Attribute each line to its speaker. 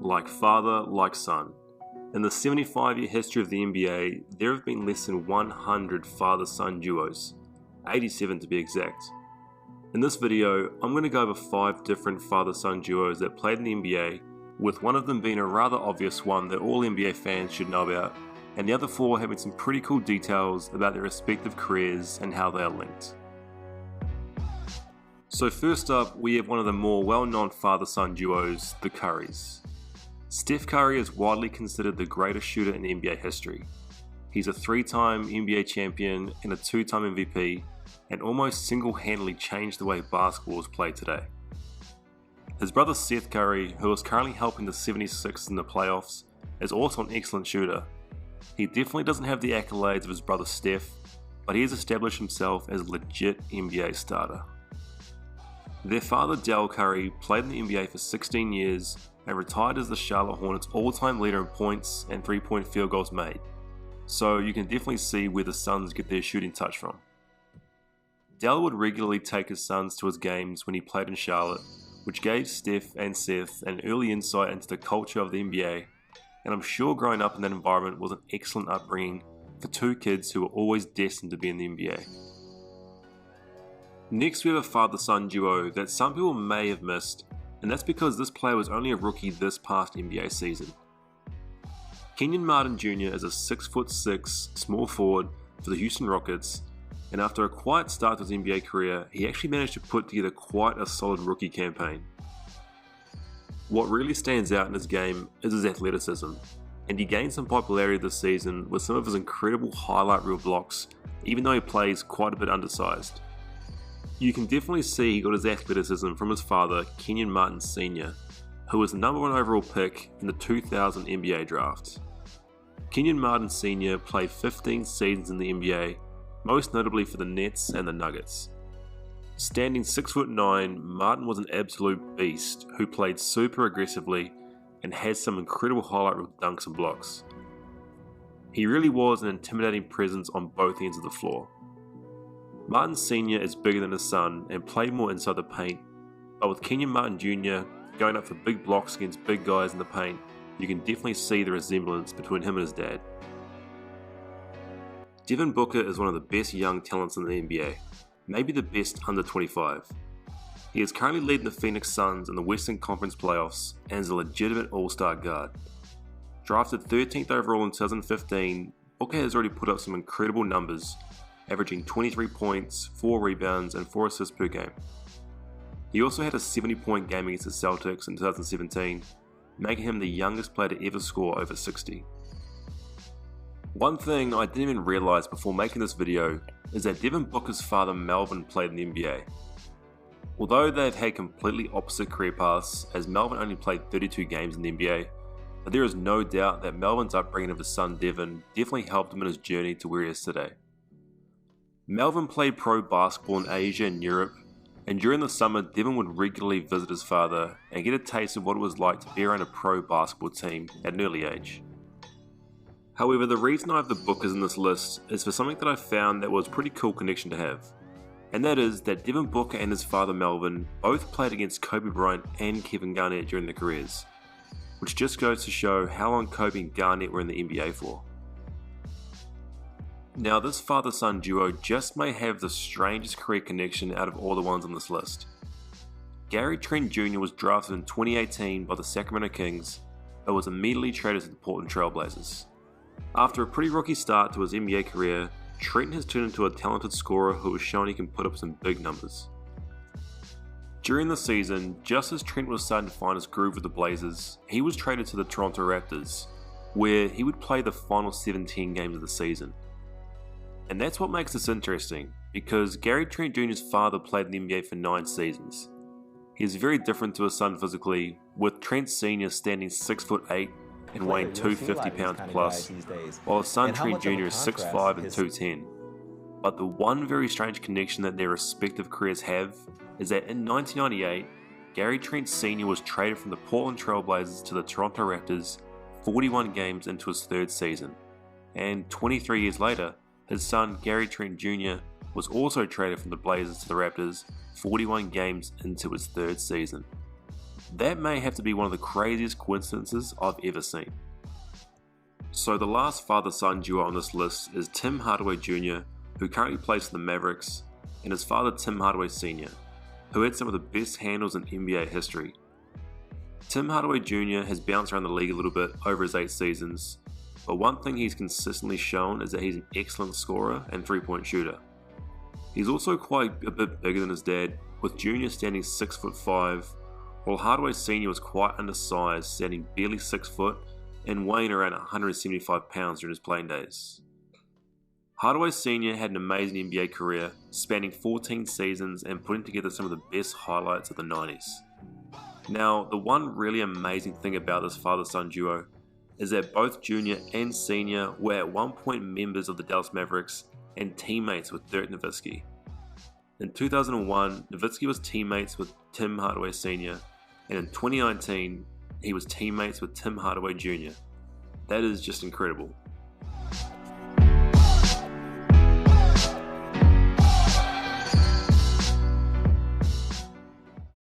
Speaker 1: Like father, like son. In the 75-year history of the NBA, there have been less than 100 father-son duos, 87 to be exact. In this video, I'm going to go over 5 different father-son duos that played in the NBA, with one of them being a rather obvious one that all NBA fans should know about, and the other 4 having some pretty cool details about their respective careers and how they are linked. So first up, we have one of the more well-known father-son duos, the Currys. Steph Curry is widely considered the greatest shooter in NBA history. He's a 3-time NBA champion and a 2-time MVP, and almost single-handedly changed the way basketball is played today. His brother Seth Curry, who is currently helping the 76ers in the playoffs, is also an excellent shooter. He definitely doesn't have the accolades of his brother Steph, but he has established himself as a legit NBA starter. Their father Dell Curry played in the NBA for 16 years and retired as the Charlotte Hornets all-time leader in points and 3-point field goals made, so you can definitely see where the sons get their shooting touch from. Dell would regularly take his sons to his games when he played in Charlotte, which gave Steph and Seth an early insight into the culture of the NBA, and I'm sure growing up in that environment was an excellent upbringing for 2 kids who were always destined to be in the NBA. Next we have a father-son duo that some people may have missed, and that's because this player was only a rookie this past NBA season. Kenyon Martin Jr. is a 6'6" small forward for the Houston Rockets, and after a quiet start to his NBA career, he actually managed to put together quite a solid rookie campaign. What really stands out in his game is his athleticism, and he gained some popularity this season with some of his incredible highlight reel blocks, even though he plays quite a bit undersized. You can definitely see he got his athleticism from his father, Kenyon Martin Sr., who was the number 1 overall pick in the 2000 NBA draft. Kenyon Martin Sr. played 15 seasons in the NBA, most notably for the Nets and the Nuggets. Standing 6'9", Martin was an absolute beast who played super aggressively and had some incredible highlight reel dunks and blocks. He really was an intimidating presence on both ends of the floor. Martin Sr. is bigger than his son and played more inside the paint, but with Kenyon Martin Jr. going up for big blocks against big guys in the paint, you can definitely see the resemblance between him and his dad. Devin Booker is one of the best young talents in the NBA, maybe the best under 25. He is currently leading the Phoenix Suns in the Western Conference playoffs and is a legitimate all-star guard. Drafted 13th overall in 2015, Booker has already put up some incredible numbers, averaging 23 points, 4 rebounds, and 4 assists per game. He also had a 70-point game against the Celtics in 2017, making him the youngest player to ever score over 60. One thing I didn't even realise before making this video is that Devin Booker's father Melvin played in the NBA. Although they've had completely opposite career paths, as Melvin only played 32 games in the NBA, but there is no doubt that Melvin's upbringing of his son Devin definitely helped him in his journey to where he is today. Melvin played pro basketball in Asia and Europe, and during the summer Devin would regularly visit his father and get a taste of what it was like to be around a pro basketball team at an early age. However, the reason I have the Bookers in this list is for something that I found that was a pretty cool connection to have, and that is that Devin Booker and his father Melvin both played against Kobe Bryant and Kevin Garnett during their careers, which just goes to show how long Kobe and Garnett were in the NBA for. Now this father-son duo just may have the strangest career connection out of all the ones on this list. Gary Trent Jr. was drafted in 2018 by the Sacramento Kings, but was immediately traded to the Portland Trail Blazers. After a pretty rocky start to his NBA career, Trent has turned into a talented scorer who has shown he can put up some big numbers. During the season, just as Trent was starting to find his groove with the Blazers, he was traded to the Toronto Raptors, where he would play the final 17 games of the season. And that's what makes this interesting, because Gary Trent Jr.'s father played in the NBA for 9 seasons. He is very different to his son physically, with Trent Sr. standing 6'8" and weighing 250 pounds plus, while his son Trent Jr. is 6'5" and 210. But the one very strange connection that their respective careers have is that in 1998, Gary Trent Sr. was traded from the Portland Trail Blazers to the Toronto Raptors 41 games into his 3rd season, and 23 years later, his son Gary Trent Jr. was also traded from the Blazers to the Raptors 41 games into his 3rd season. That may have to be one of the craziest coincidences I've ever seen. So the last father-son duo on this list is Tim Hardaway Jr., who currently plays for the Mavericks, and his father Tim Hardaway Sr., who had some of the best handles in NBA history. Tim Hardaway Jr. has bounced around the league a little bit over his 8 seasons, but one thing he's consistently shown is that he's an excellent scorer and three-point shooter. He's also quite a bit bigger than his dad, with Jr. standing 6'5", while Hardaway Sr. was quite undersized, standing barely 6 foot and weighing around 175 pounds during his playing days. Hardaway Sr. had an amazing NBA career, spanning 14 seasons and putting together some of the best highlights of the 90s. Now, the one really amazing thing about this father-son duo is that both Jr. and Sr. were at one point members of the Dallas Mavericks and teammates with Dirk Nowitzki. In 2001, Nowitzki was teammates with Tim Hardaway Sr., and in 2019, he was teammates with Tim Hardaway Jr. That is just incredible.